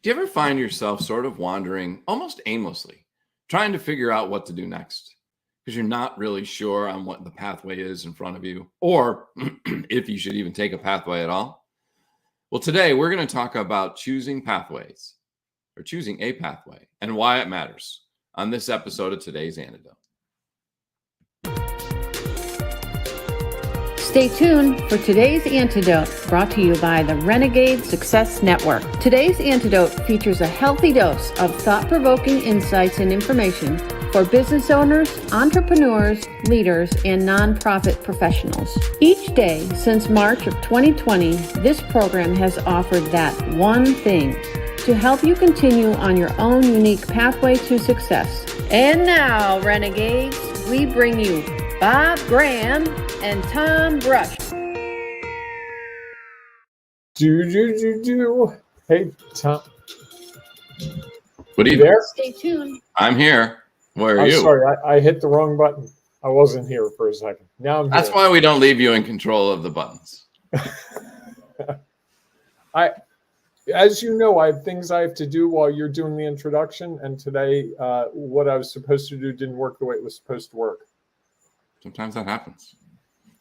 Do you ever find yourself sort of wandering almost aimlessly, trying to figure out what to do next? Because you're not really sure on what the pathway is in front of you, or if you should even take a pathway at all? Well, today we're going to talk about choosing pathways or choosing a pathway and why it matters on this episode of Today's Antidote. Stay tuned for Today's Antidote, brought to you by the Renegade Success Network. Today's Antidote features a healthy dose of thought-provoking insights and information for business owners, entrepreneurs, leaders, and nonprofit professionals. Each day since March of 2020, this program has offered that one thing to help you continue on your own unique pathway to success. And now, Renegades, we bring you Bob Graham and Tom Brush. Hey, Tom. What are you there? Stay tuned. I'm here. Where are I'm you? sorry, I hit the wrong button. I wasn't here for a second. Now I'm here. That's why we don't leave you in control of the buttons. As you know, I have things I have to do while you're doing the introduction, and today what I was supposed to do didn't work the way it was supposed to work. Sometimes that happens.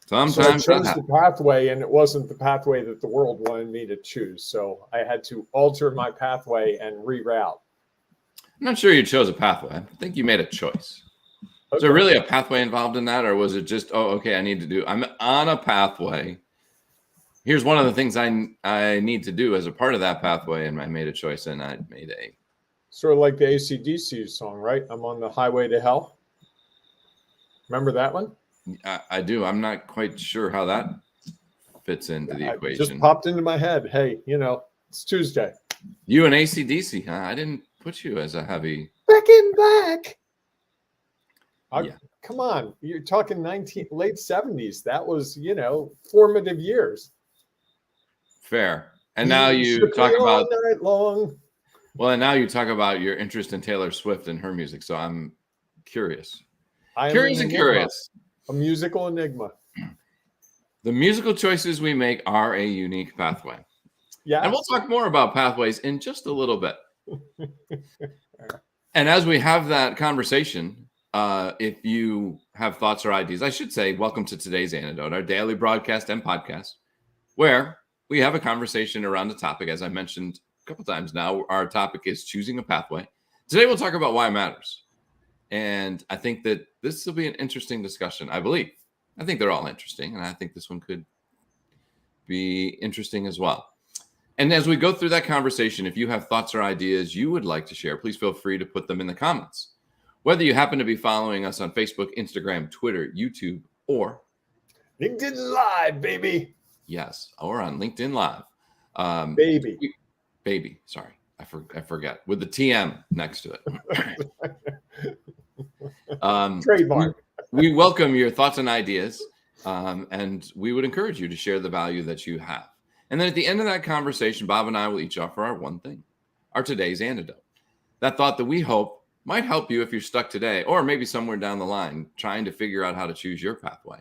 So I Sometimes that chose happens. the pathway, and it wasn't the pathway that the world wanted me to choose. So I had to alter my pathway and reroute. I'm not sure you chose a pathway. I think you made a choice. Was there really a pathway involved in that, or was it just, I'm on a pathway. Here's one of the things I need to do as a part of that pathway, and I made a choice, and I made a... Sort of like the AC/DC song, right? I'm on the highway to hell. Remember that one? I do. I'm not quite sure how that fits into the equation. It just popped into my head. Hey, it's Tuesday. You and AC/DC, huh? I didn't put you as a heavy... Back in black. Yeah. Come on. You're talking late 70s. That was, formative years. Fair. And now you talk about... night long. Well, and now you talk about your interest in Taylor Swift and her music. So I'm curious. Curious. A musical enigma. The musical choices we make are a unique pathway. Yeah. And we'll talk more about pathways in just a little bit. And as we have that conversation, if you have thoughts or ideas, I should say, welcome to Today's Antidote, our daily broadcast and podcast, where we have a conversation around a topic. As I mentioned a couple times now, our topic is choosing a pathway. Today, we'll talk about why it matters. And I think that this will be an interesting discussion, I believe. I think they're all interesting, and I think this one could be interesting as well. And as we go through that conversation, if you have thoughts or ideas you would like to share, please feel free to put them in the comments. Whether you happen to be following us on Facebook, Instagram, Twitter, YouTube, or LinkedIn Live, baby. Yes, or on LinkedIn Live. Baby. Sorry, I forget. With the TM next to it. Trademark. We welcome your thoughts and ideas, and we would encourage you to share the value that you have. And then at the end of that conversation, Bob and I will each offer our one thing, our today's antidote. That thought that we hope might help you if you're stuck today, or maybe somewhere down the line, trying to figure out how to choose your pathway,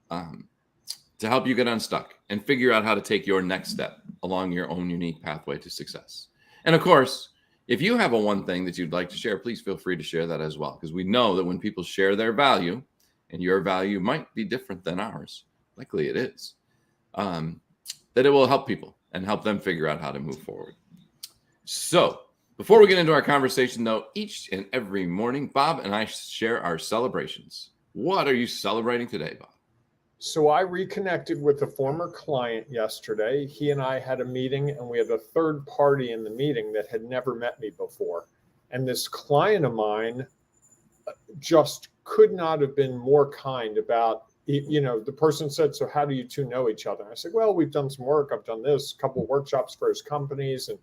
to help you get unstuck and figure out how to take your next step along your own unique pathway to success. And of course, if you have a one thing that you'd like to share, please feel free to share that as well, because we know that when people share their value, and your value might be different than ours, likely it is, that it will help people and help them figure out how to move forward. So before we get into our conversation, though, each and every morning, Bob and I share our celebrations. What are you celebrating today, Bob? So I reconnected with a former client yesterday. He and I had a meeting, and we had a third party in the meeting that had never met me before. And this client of mine just could not have been more kind about, the person said, so how do you two know each other? And I said, well, we've done some work. I've done this, a couple of workshops for his companies. And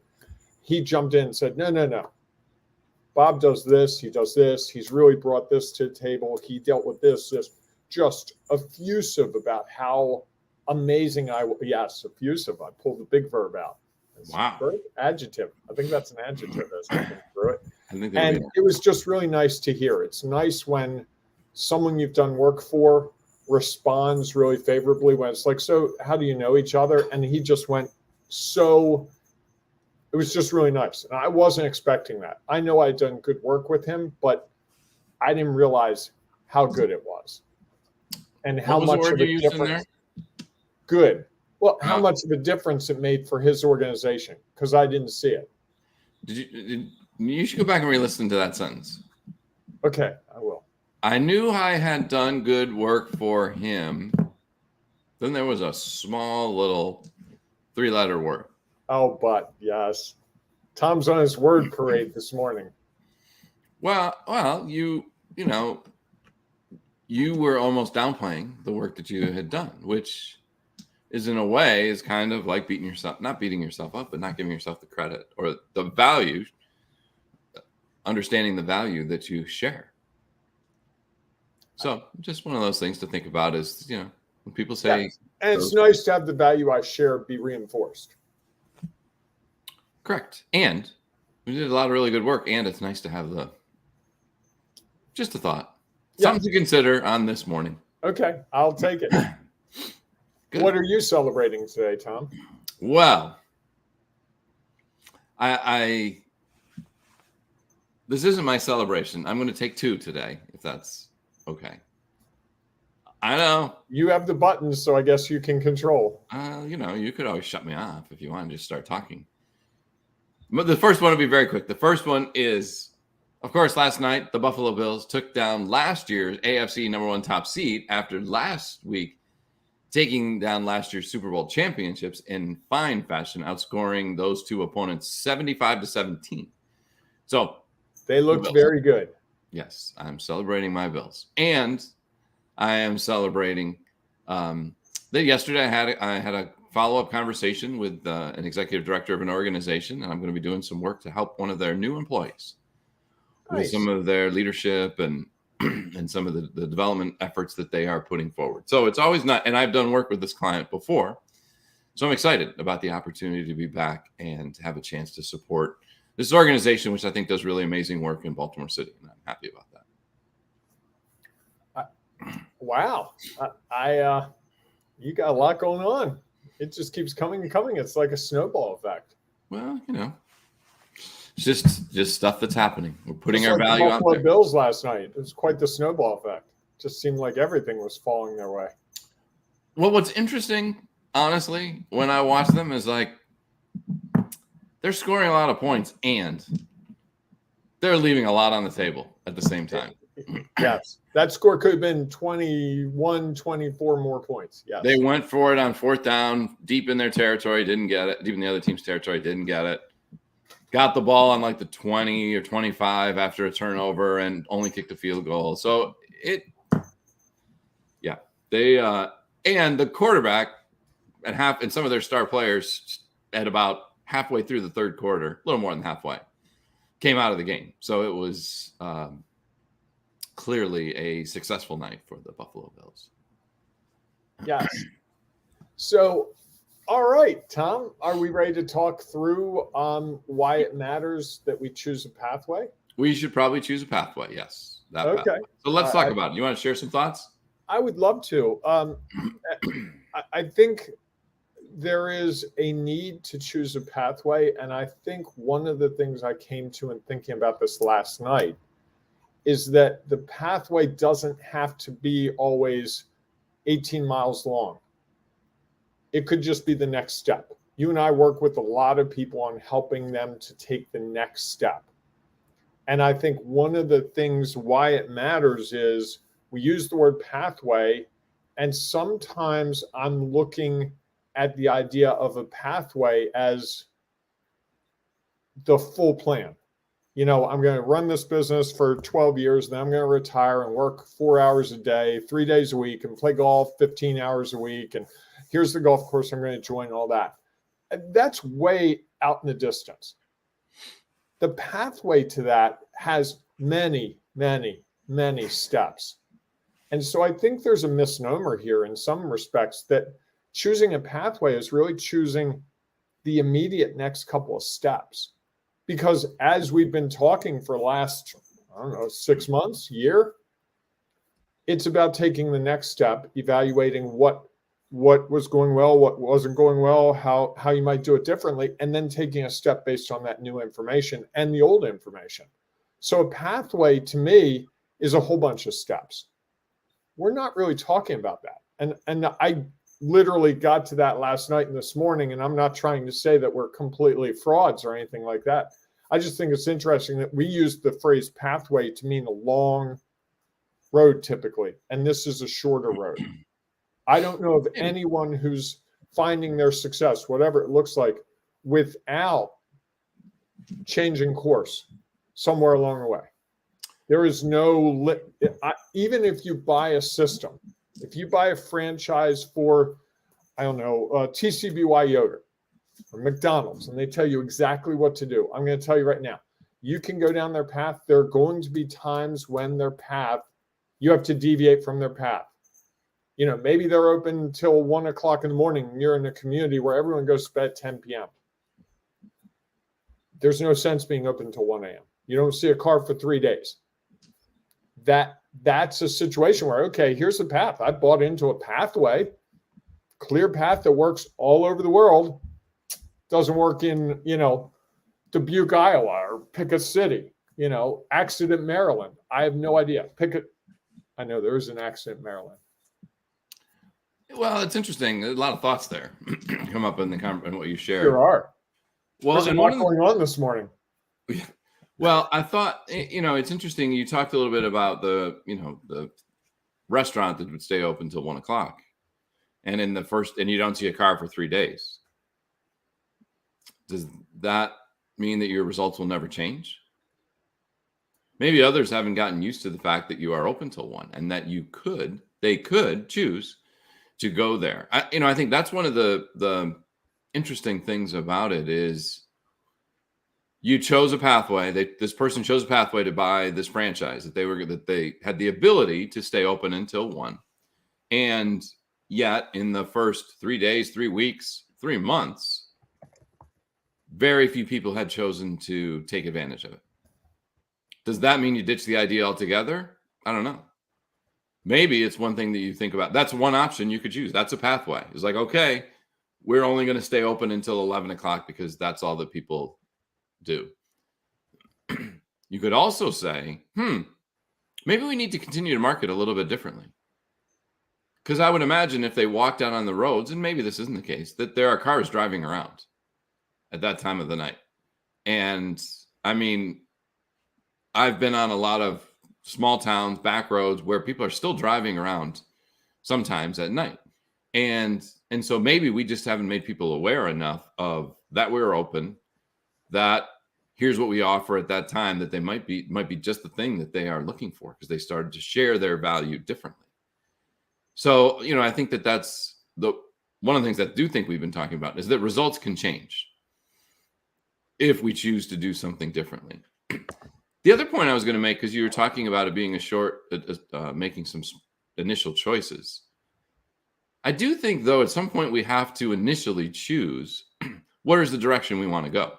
he jumped in and said, no. Bob does this. He does this. He's really brought this to the table. He dealt with this. Just effusive about how amazing effusive. I pulled the big verb out. Wow. Adjective. I think that's an adjective as I think through it. And it was just really nice to hear. It's nice when someone you've done work for responds really favorably when it's like, so how do you know each other? And he just went so It was just really nice. And I wasn't expecting that. I know I'd done good work with him, but I didn't realize how good it was and how What was the much word of you a used in there? difference. Good. Well, how Wow. much of a difference it made for his organization, because I didn't see it. You should go back and re-listen to that sentence. Okay, I will. I knew I had done good work for him. Then there was a small little 3-letter word. Oh, but yes. Tom's on his word parade this morning. Well, you know, you were almost downplaying the work that you had done, which is in a way is kind of like not beating yourself up, but not giving yourself the credit or the value, understanding the value that you share. So just one of those things to think about is, when people say, yeah. And it's nice to have the value I share be reinforced. Correct. And we did a lot of really good work, and it's nice to have just a thought. Yeah. Something to consider on this morning. Okay, I'll take it. Good. What are you celebrating today, Tom? Well, I this isn't my celebration. I'm going to take 2 today, if that's okay. I know. You have the buttons, so I guess you can control. You could always shut me off if you want to just start talking. But the first one will be very quick. The first one is, of course, last night, the Buffalo Bills took down last year's AFC #1 top seed after last week taking down last year's Super Bowl championships in fine fashion, outscoring those 2 opponents 75-17. So they looked very good. Yes, I'm celebrating my Bills. And I am celebrating that yesterday I had a follow-up conversation with an executive director of an organization, and I'm going to be doing some work to help one of their new employees with some of their leadership and some of the development efforts that they are putting forward. So it's always not, and I've done work with this client before, so I'm excited about the opportunity to be back and to have a chance to support this organization, which I think does really amazing work in Baltimore City, and I'm happy about that. Wow. You got a lot going on. It just keeps coming and coming. It's like a snowball effect. Well, it's just stuff that's happening. We're putting our value out there. Buffalo Bills last night. It was quite the snowball effect. It just seemed like everything was falling their way. Well, what's interesting, honestly, when I watch them is like they're scoring a lot of points and they're leaving a lot on the table at the same time. Yes. That score could have been 21, 24 more points. Yes. They went for it on 4th down, deep in their territory, didn't get it. Deep in the other team's territory, didn't get it. Got the ball on like the 20 or 25 after a turnover and only kicked a field goal. So they and the quarterback and some of their star players at about halfway through the 3rd quarter, a little more than halfway, came out of the game. So it was clearly a successful night for the Buffalo Bills. Yes. So, all right, Tom, are we ready to talk through why it matters that we choose a pathway? We should probably choose a pathway. Yes. Okay. Pathway. So let's talk about it. You want to share some thoughts? I would love to. I think there is a need to choose a pathway. And I think one of the things I came to in thinking about this last night is that the pathway doesn't have to be always 18 miles long. It could just be the next step. You and I work with a lot of people on helping them to take the next step. And I think one of the things why it matters is we use the word pathway, and sometimes I'm looking at the idea of a pathway as the full plan. I'm going to run this business for 12 years, then I'm going to retire and work 4 hours a day, 3 days a week, and play golf 15 hours a week. And here's the golf course I'm going to join, all that. And that's way out in the distance. The pathway to that has many, many, many steps. And so I think there's a misnomer here in some respects that choosing a pathway is really choosing the immediate next couple of steps. Because as we've been talking for the last, 6 months, year, it's about taking the next step, evaluating what what was going well, what wasn't going well, how you might do it differently, and then taking a step based on that new information and the old information. So a pathway to me is a whole bunch of steps. We're not really talking about that. And I literally got to that last night and this morning, and I'm not trying to say that we're completely frauds or anything like that. I just think it's interesting that we use the phrase pathway to mean a long road typically, and this is a shorter road. I don't know of anyone who's finding their success, whatever it looks like, without changing course somewhere along the way. There is no, even if you buy a system, if you buy a franchise for, I don't know, TCBY yogurt or McDonald's, and they tell you exactly what to do, I'm going to tell you right now, you can go down their path. There are going to be times when their path, you have to deviate from their path. You know, maybe they're open until 1 o'clock in the morning. And you're in a community where everyone goes to bed at 10 p.m. There's no sense being open until 1 a.m. You don't see a car for 3 days. That's a situation where, okay, here's the path. I bought into a pathway, clear path that works all over the world. Doesn't work in, Dubuque, Iowa, or pick a city, accident, Maryland. I have no idea. I know there is an accident in Maryland. Well, it's interesting. There's a lot of thoughts there come up in what you shared. There are. Well, there's a lot going on this morning. Well, I thought, it's interesting. You talked a little bit about the restaurant that would stay open till 1 o'clock, and and you don't see a car for 3 days. Does that mean that your results will never change? Maybe others haven't gotten used to the fact that you are open till 1 and that they could choose to go there. I think that's one of the interesting things about it is you chose a pathway. This person chose a pathway to buy this franchise that they had the ability to stay open until 1. And yet in the first 3 days, 3 weeks, 3 months, very few people had chosen to take advantage of it. Does that mean you ditch the idea altogether? I don't know. Maybe it's one thing that you think about. That's one option you could choose. That's a pathway. It's like, okay, we're only going to stay open until 11 o'clock because that's all that people do. You could also say, maybe we need to continue to market a little bit differently. Because I would imagine if they walked out on the roads, and maybe this isn't the case, that there are cars driving around at that time of the night. And I mean, I've been on a lot of small towns, back roads where people are still driving around sometimes at night. And so maybe we just haven't made people aware enough of that we're open, that here's what we offer at that time, that they might be just the thing that they are looking for because they started to share their value differently. So, I think that's one of the things that I do think we've been talking about is that results can change if we choose to do something differently. The other point I was going to make, because you were talking about it being making some initial choices. I do think, though, at some point we have to initially choose what is the direction we want to go.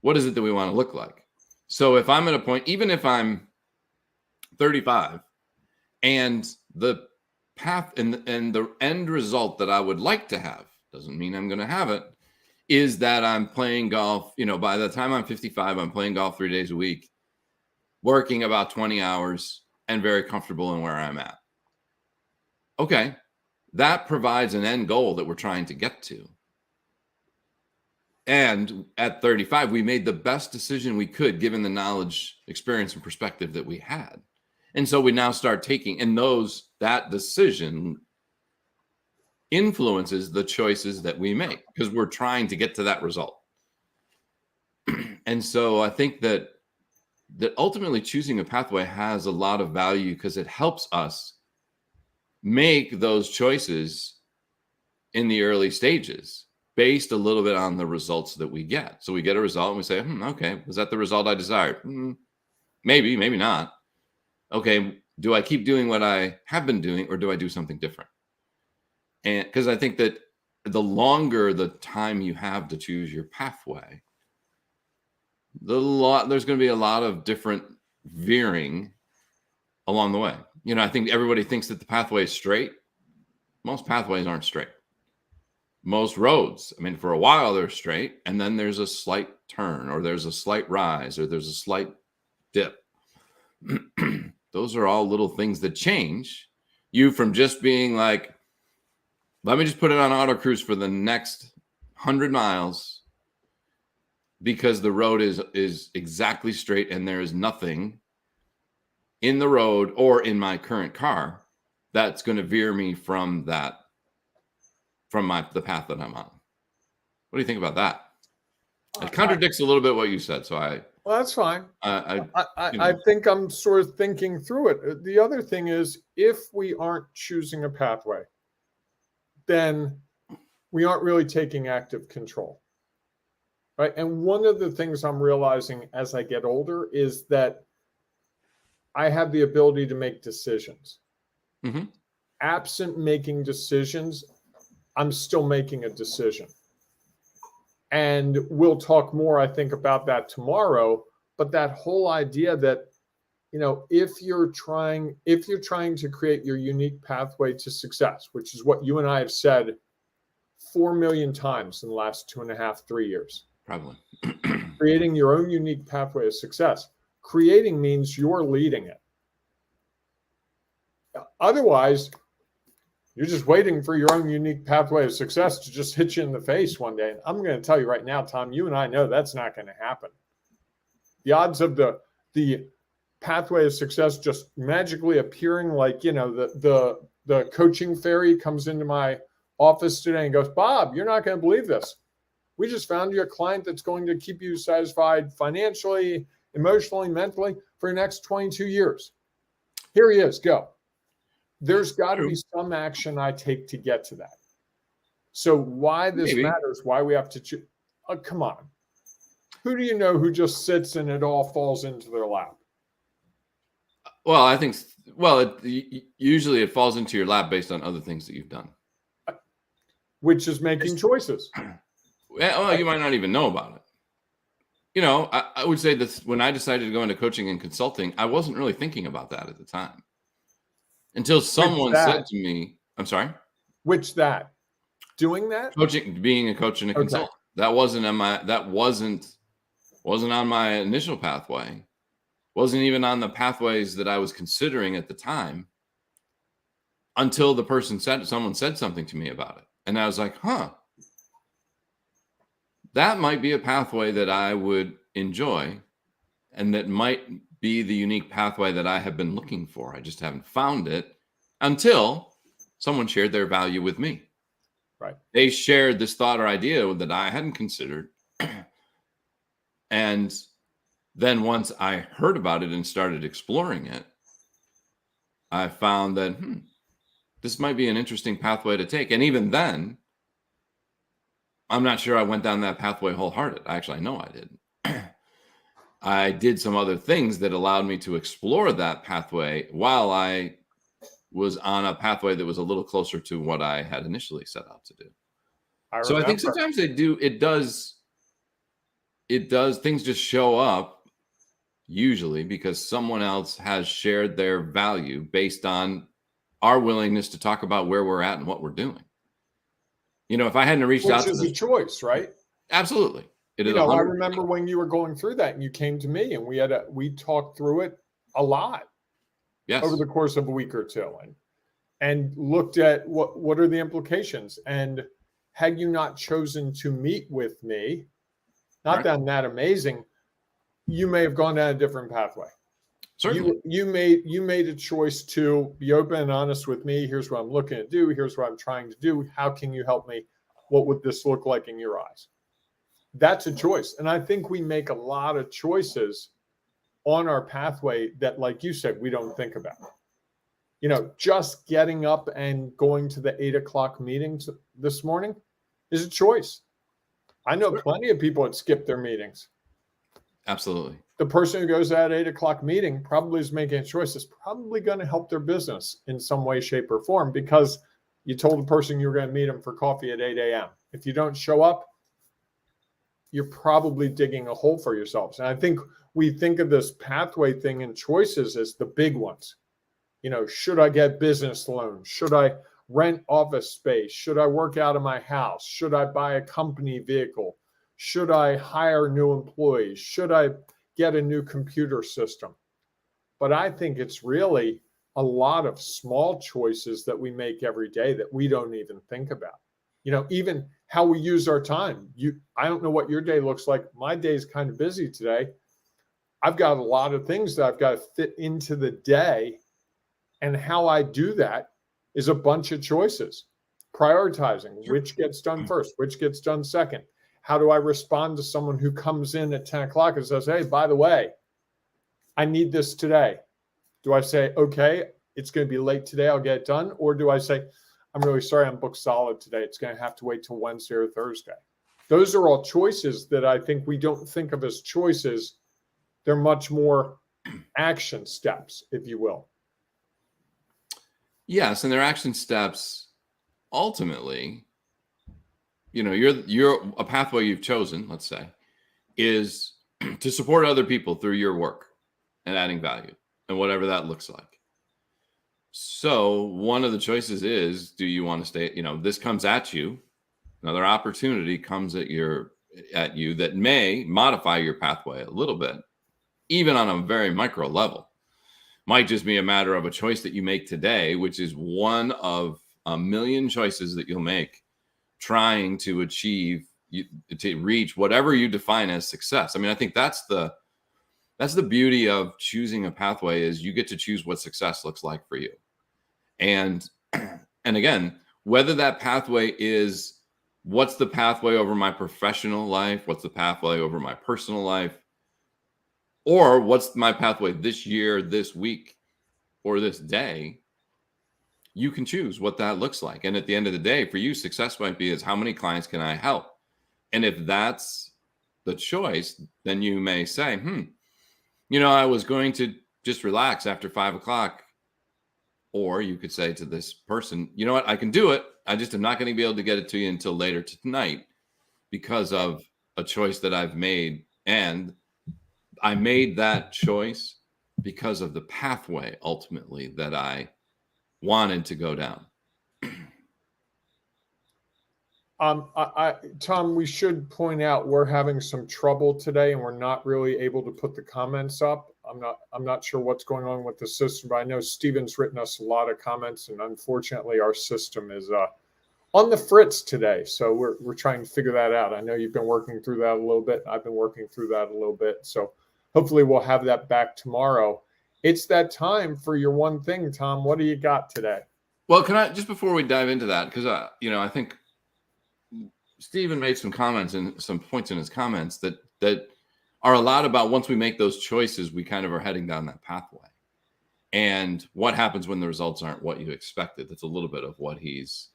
What is it that we want to look like? So if I'm at a point, even if I'm 35 and the path and the end result that I would like to have, doesn't mean I'm going to have it, is that I'm playing golf. By the time I'm 55, I'm playing golf 3 days a week, working about 20 hours and very comfortable in where I'm at. Okay. That provides an end goal that we're trying to get to. And at 35, we made the best decision we could given the knowledge, experience, and perspective that we had. And so we now start taking, and that decision influences the choices that we make because we're trying to get to that result. And so I think that ultimately choosing a pathway has a lot of value because it helps us make those choices in the early stages based a little bit on the results that we get. So we get a result and we say, okay, was that the result I desired? Maybe, maybe not. Okay, do I keep doing what I have been doing or do I do something different? And because I think that the longer the time you have to choose your pathway, there's going to be a lot of different veering along the way. I think everybody thinks that the pathway is straight. most pathways aren't straight. Most roads, I mean, for a while they're straight, and then there's a slight turn, or there's a slight rise, or there's a slight dip. Those are all little things that change you from just being like, let me just put it on auto cruise for the next 100 miles because the road is exactly straight and there is nothing in the road or in my current car that's going to veer me from the path that I'm on. What do you think about that? It contradicts a little bit what you said, so well, that's fine. I think I'm sort of thinking through it. The other thing is, if we aren't choosing a pathway, then we aren't really taking active control, right? And one of the things I'm realizing as I get older is that I have the ability to make decisions. Mm-hmm. Absent making decisions, I'm still making a decision. And we'll talk more, I think, about that tomorrow. But that whole idea that, if you're trying to create your unique pathway to success, which is what you and I have said 4 million times in the last 2.5, 3 years, Probably. creating your own unique pathway of success. Creating means you're leading it. Otherwise, you're just waiting for your own unique pathway of success to just hit you in the face one day. And I'm going to tell you right now, Tom, you and I know that's not going to happen. The odds of the pathway of success just magically appearing, like, the coaching fairy comes into my office today and goes, Bob, you're not going to believe this. We just found you a client that's going to keep you satisfied financially, emotionally, mentally for the next 22 years. Here he is, go. There's got to be some action I take to get to that. So why this matters, why we have to choose. Come on. Who do you know who just sits and it all falls into their lap? Well, I think, usually it falls into your lap based on other things that you've done. Which is making choices. Well, you might not even know about it. I would say that when I decided to go into coaching and consulting, I wasn't really thinking about that at the time. Until someone said to me, I'm sorry? Which that? Doing that? Coaching, being a coach and a consultant. That wasn't on my initial pathway. Wasn't even on the pathways that I was considering at the time until someone said something to me about it. And I was like, that might be a pathway that I would enjoy, and that might be the unique pathway that I have been looking for. I just haven't found it until someone shared their value with me. Right. They shared this thought or idea that I hadn't considered. And then once I heard about it and started exploring it, I found that this might be an interesting pathway to take. And even then, I'm not sure I went down that pathway wholehearted. Actually, I know I didn't. I did some other things that allowed me to explore that pathway while I was on a pathway that was a little closer to what I had initially set out to do. I think sometimes it does, things just show up usually because someone else has shared their value based on our willingness to talk about where we're at and what we're doing. If I hadn't reached out to a choice, right? Absolutely. I remember when you were going through that and you came to me and we talked through it a lot. Yes. Over the course of a week or two and looked at what are the implications. And had you not chosen to meet with me, not that amazing, you may have gone down a different pathway. Certainly. You made a choice to be open and honest with me. Here's what I'm looking to do. Here's what I'm trying to do. How can you help me? What would this look like in your eyes? That's a choice. And I think we make a lot of choices on our pathway that, like you said, we don't think about. Just getting up and going to the 8:00 meetings this morning is a choice. I know plenty of people that skip their meetings. Absolutely. The person who goes to that 8:00 meeting probably is making a choice. It's probably going to help their business in some way, shape, or form because you told the person you were going to meet them for coffee at 8 a.m. If you don't show up, you're probably digging a hole for yourselves. And I think we think of this pathway thing and choices as the big ones. Should I get business loans? rent office space? Should I work out of my house? Should I buy a company vehicle? Should I hire new employees? Should I get a new computer system? But I think it's really a lot of small choices that we make every day that we don't even think about. Even how we use our time. I don't know what your day looks like. My day is kind of busy today. I've got a lot of things that I've got to fit into the day. And how I do that is a bunch of choices. Prioritizing which gets done first, which gets done second. How do I respond to someone who comes in at 10 o'clock and says, hey, by the way, I need this today? Do I say, okay, it's going to be late today, I'll get it done? Or do I say, I'm really sorry, I'm booked solid today, it's going to have to wait till Wednesday or Thursday? Those are all choices that I think we don't think of as choices. They're much more action steps, if you will. Yes, and their action steps ultimately, you're a pathway you've chosen, let's say, is to support other people through your work and adding value and whatever that looks like. So one of the choices is, do you want to stay, this comes at you, another opportunity comes at you that may modify your pathway a little bit, even on a very micro level. Might just be a matter of a choice that you make today, which is one of a million choices that you'll make trying to reach whatever you define as success. I mean, I think that's the beauty of choosing a pathway, is you get to choose what success looks like for you. And again, whether that pathway is, what's the pathway over my professional life? What's the pathway over my personal life? Or what's my pathway this year, this week, or this day? You can choose what that looks like. And at the end of the day, for you, success might be is, how many clients can I help? And if that's the choice, then you may say, I was going to just relax after 5 o'clock. Or you could say to this person, you know what, I can do it. I just am not going to be able to get it to you until later tonight because of a choice that I've made. And I made that choice because of the pathway ultimately that I wanted to go down. Tom, we should point out we're having some trouble today, and we're not really able to put the comments up. I'm not sure what's going on with the system, but I know Steven's written us a lot of comments, and unfortunately, our system is on the fritz today. So we're trying to figure that out. I know you've been working through that a little bit. I've been working through that a little bit. So hopefully, we'll have that back tomorrow. It's that time for your one thing, Tom. What do you got today? Well, can I, just before we dive into that, because I think Stephen made some comments and some points in his comments that are a lot about, once we make those choices, we kind of are heading down that pathway. And what happens when the results aren't what you expected? That's a little bit of what he's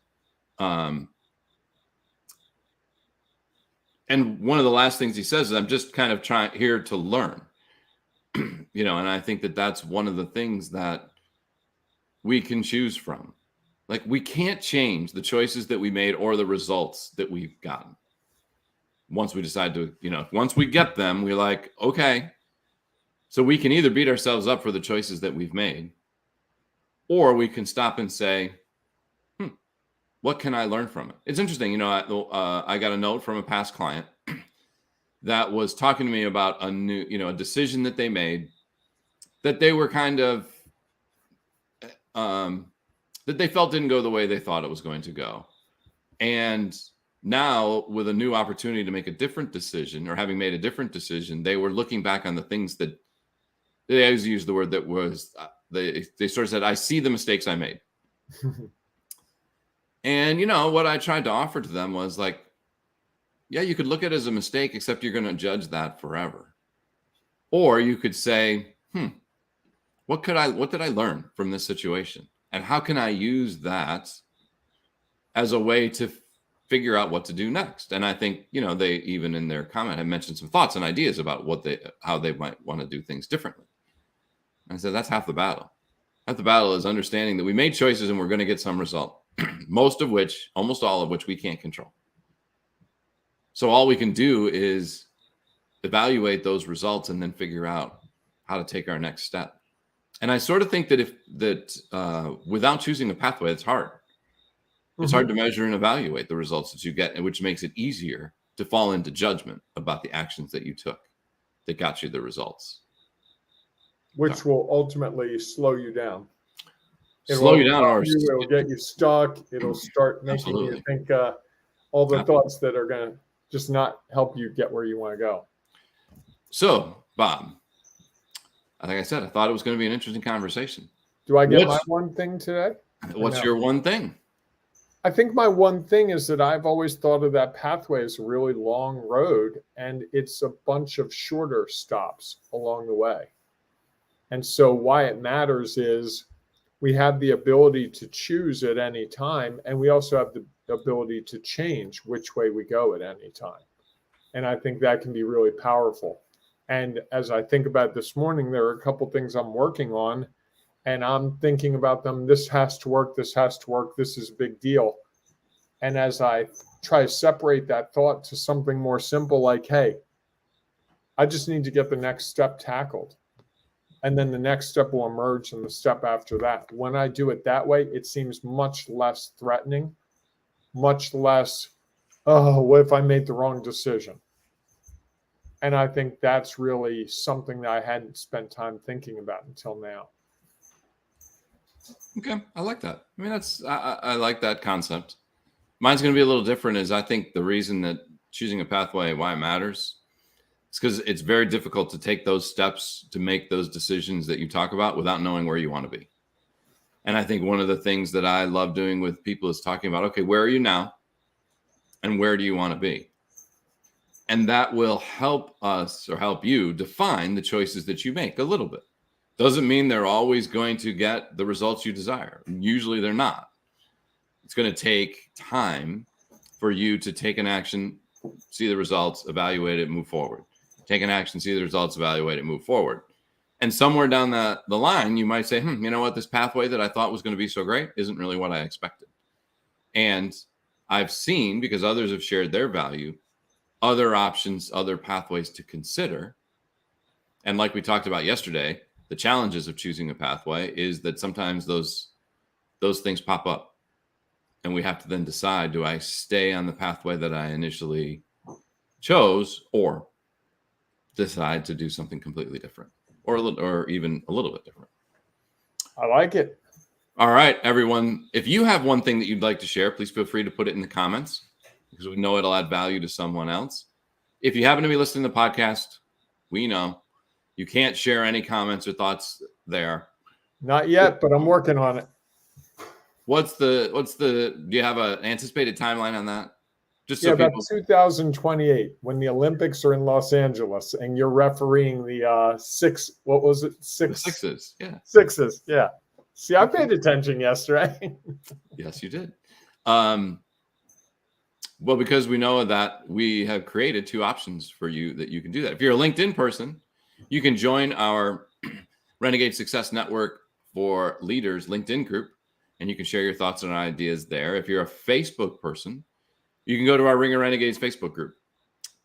and one of the last things he says is, I'm just kind of here to learn. And I think that that's one of the things that we can choose from. Like, we can't change the choices that we made or the results that we've gotten. Once we decide to, once we get them, we're like, okay. So we can either beat ourselves up for the choices that we've made, or we can stop and say, what can I learn from it? It's interesting. I got a note from a past client that was talking to me about a new, a decision that they made that they were kind of, that they felt didn't go the way they thought it was going to go. And now, with a new opportunity to make a different decision, or having made a different decision, they were looking back on the things that they always used the word that was, they sort of said, I see the mistakes I made. And, what I tried to offer to them was like, yeah, you could look at it as a mistake, except you're going to judge that forever. Or you could say, what did I learn from this situation? And how can I use that as a way to figure out what to do next? And I think, they even in their comment have mentioned some thoughts and ideas about how they might want to do things differently. And I said, that's half the battle. Half the battle is understanding that we made choices and we're going to get some result, almost all of which we can't control. So all we can do is evaluate those results and then figure out how to take our next step. And I sort of think that without choosing a pathway, it's hard. It's hard to measure and evaluate the results that you get, which makes it easier to fall into judgment about the actions that you took that got you the results. Which will ultimately slow you down. Slow you down, or it'll get you stuck. It'll start making you think all the thoughts that are going to just not help you get where you want to go. So, Bob, like I said, I thought it was going to be an interesting conversation. Do I get my one thing today? What's your one thing? I think my one thing is that I've always thought of that pathway as a really long road, and it's a bunch of shorter stops along the way. And so why it matters is we have the ability to choose at any time, and we also have the ability to change which way we go at any time. And I think that can be really powerful. And as I think about this morning, there are a couple things I'm working on, and I'm thinking about them. This has to work. This has to work. This is a big deal. And as I try to separate that thought to something more simple, like, hey, I just need to get the next step tackled. And then the next step will emerge and the step after that. When I do it that way, it seems much less threatening, much less, oh, what if I made the wrong decision? And I think that's really something that I hadn't spent time thinking about until now. Okay, I like that. I mean, I like that concept. Mine's going to be a little different. Is I think the reason that choosing a pathway, why it matters, is because it's very difficult to take those steps to make those decisions that you talk about without knowing where you want to be. And I think one of the things that I love doing with people is talking about, okay, where are you now, and where do you want to be? And that will help us or help you define the choices that you make a little bit. Doesn't mean they're always going to get the results you desire. Usually they're not. It's going to take time for you to take an action, see the results, evaluate it, move forward. Take an action, see the results, evaluate it, move forward. And somewhere down the line, you might say, you know what, this pathway that I thought was going to be so great isn't really what I expected. And I've seen, because others have shared their value, other options, other pathways to consider. And like we talked about yesterday, the challenges of choosing a pathway is that sometimes those things pop up. And we have to then decide, do I stay on the pathway that I initially chose, or decide to do something completely different, or even a little bit different? I like it. All right, everyone. If you have one thing that you'd like to share, please feel free to put it in the comments, because we know it'll add value to someone else. If you happen to be listening to the podcast, we know you can't share any comments or thoughts there. Not yet, but I'm working on it. Do you have an anticipated timeline on that? Just so about 2028, when the Olympics are in Los Angeles and you're refereeing the sixes. Yeah. Sixes. Yeah. See, I paid attention yesterday. Yes, you did. Well, because we know that we have created two options for you that you can do that. If you're a LinkedIn person, you can join our Renegade Success Network for Leaders LinkedIn group, and you can share your thoughts and ideas there. If you're a Facebook person, you can go to our Ring of Renegades Facebook group.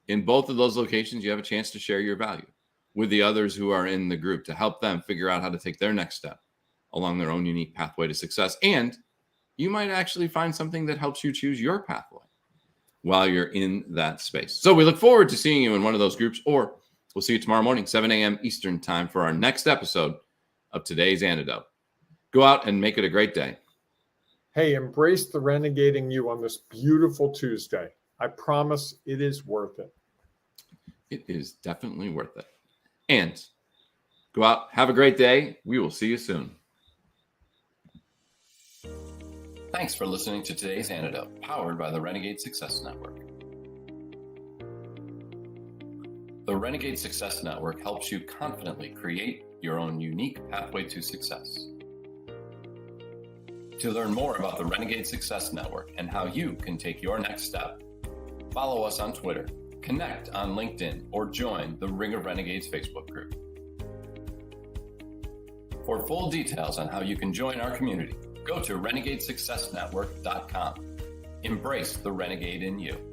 In both of those locations, you have a chance to share your value with the others who are in the group to help them figure out how to take their next step along their own unique pathway to success. And you might actually find something that helps you choose your pathway while you're in that space. So we look forward to seeing you in one of those groups, or we'll see you tomorrow morning, 7 a.m. Eastern time, for our next episode of Today's Antidote. Go out and make it a great day. Hey, embrace the renegading you on this beautiful Tuesday. I promise it is worth it. It is definitely worth it. And go out, have a great day. We will see you soon. Thanks for listening to Today's Antidote, powered by the Renegade Success Network. The Renegade Success Network helps you confidently create your own unique pathway to success. To learn more about the Renegade Success Network and how you can take your next step, follow us on Twitter, connect on LinkedIn, or join the Ring of Renegades Facebook group. For full details on how you can join our community, go to renegadesuccessnetwork.com. Embrace the renegade in you.